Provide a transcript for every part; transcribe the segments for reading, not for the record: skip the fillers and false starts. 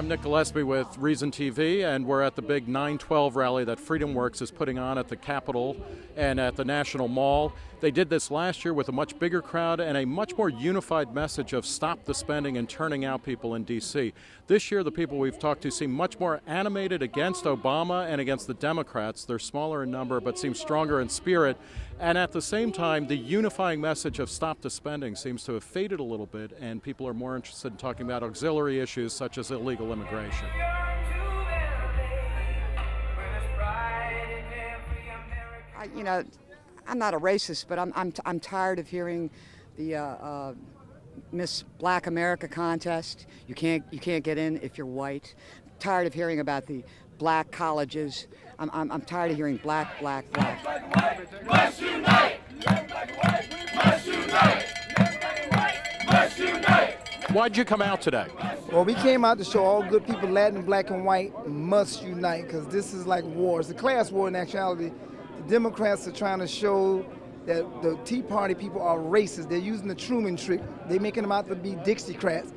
I'm Nick Gillespie with ReasonTV, and we're at the big 9/12 rally that FreedomWorks is putting on at the Capitol and at the National Mall. They did this last year with a much bigger crowd and a much more unified message of stop the spending and turning out people in D.C. This year, the people we've talked to seem much more animated against Obama and against the Democrats. They're smaller in number but seem stronger in spirit. And at the same time, the unifying message of stop the spending seems to have faded a little bit, and people are more interested in talking about auxiliary issues such as illegal immigration. I'm not a racist, but I'm tired of hearing the Miss Black America contest. You can't get in if you're white. I'm tired of hearing about the black colleges. I'm tired of hearing black. Must unite! Must unite! Must unite! Why'd you come out today? Well, we came out to show all good people, Latin, black, and white, must unite, because this is like war. It's a class war in actuality. The Democrats are trying to show that the Tea Party people are racist. They're using the Truman trick. They're making them out to be Dixiecrats.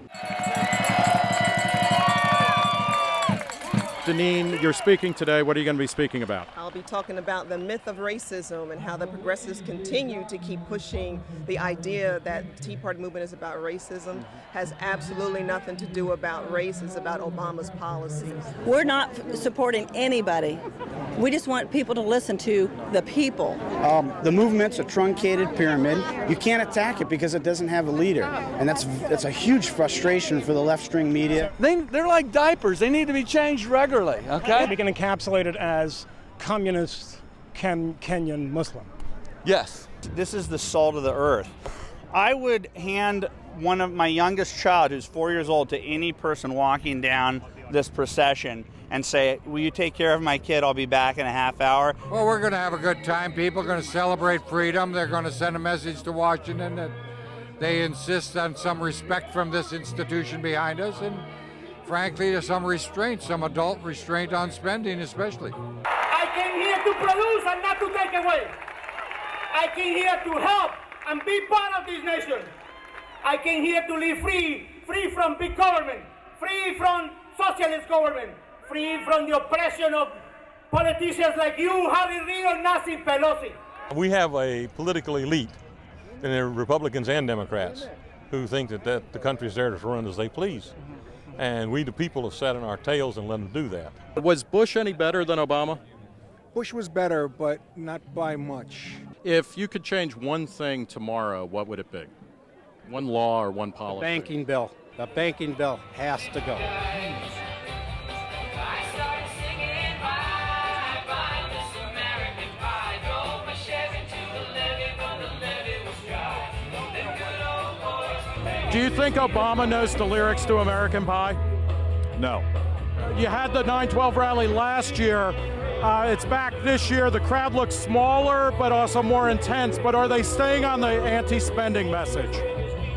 Deneen, you're speaking today. What are you going to be speaking about? I'll be talking about the myth of racism and how the progressives continue to keep pushing the idea that the Tea Party movement is about racism. Has absolutely nothing to do about race. It's about Obama's policies. We're not supporting anybody. We just want people to listen to the people. The movement's a truncated pyramid. You can't attack it because it doesn't have a leader. And that's a huge frustration for the left-string media. They're like diapers. They need to be changed regularly, okay? We can encapsulate it as communist Kenyan Muslim. Yes. This is the salt of the earth. I would hand one of my youngest child, who's 4 years old, to any person walking down this procession and say, will you take care of my kid? I'll be back in a half hour. Well, we're going to have a good time. People are going to celebrate freedom. They're going to send a message to Washington that they insist on some respect from this institution behind us, and frankly, there's some restraint, some adult restraint on spending especially. I came here to produce and not to take away. I came here to help and be part of this nation. I came here to live free from big government, free from socialist government, free from the oppression of politicians like you, Harry Reid, or Nancy Pelosi. We have a political elite, and they're Republicans and Democrats, who think that the country's there to run as they please. And we, the people, have sat on our tails and let them do that. Was Bush any better than Obama? Bush was better, but not by much. If you could change one thing tomorrow, what would it be? One law or one policy? The banking bill. The banking bill has to go. Do you think Obama knows the lyrics to American Pie? No. You had the 9/12 rally last year. It's back this year. The crowd looks smaller, but also more intense. But are they staying on the anti-spending message?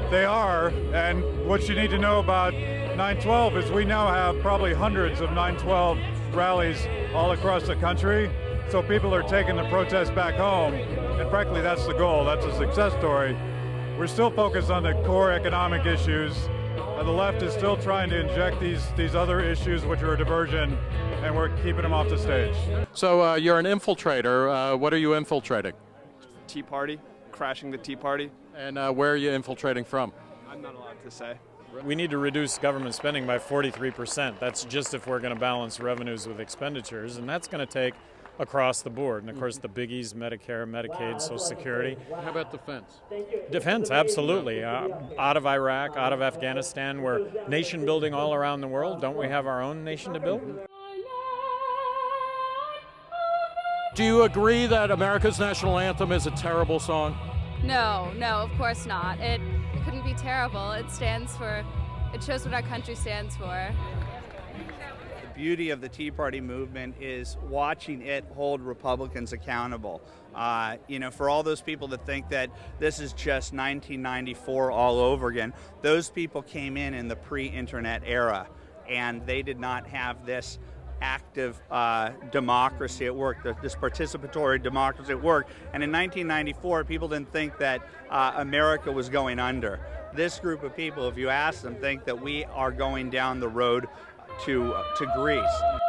They are, and what you need to know about 9/12 is we now have probably hundreds of 9/12 rallies all across the country. So people are taking the protest back home, and frankly, that's the goal. That's a success story. We're still focused on the core economic issues. The left is still trying to inject these other issues, which are a diversion, and we're keeping them off the stage. So you're an infiltrator. What are you infiltrating? Tea Party, crashing the Tea Party. And where are you infiltrating from? I'm not allowed to say. We need to reduce government spending by 43%. That's just if we're going to balance revenues with expenditures, and that's going to take across the board. And of course, the biggies: Medicare, Medicaid, Social Security. How about defense? Defense, absolutely. Out of Iraq, out of Afghanistan, we're nation building all around the world. Don't we have our own nation to build? Do you agree that America's national anthem is a terrible song? No, of course not. It couldn't be terrible. It shows what our country stands for. The beauty of the Tea Party movement is watching it hold Republicans accountable. For all those people that think that this is just 1994 all over again, those people came in the pre-internet era, and they did not have this active democracy at work, this participatory democracy at work. And in 1994, people didn't think that America was going under. This group of people, if you ask them, think that we are going down the road to Greece.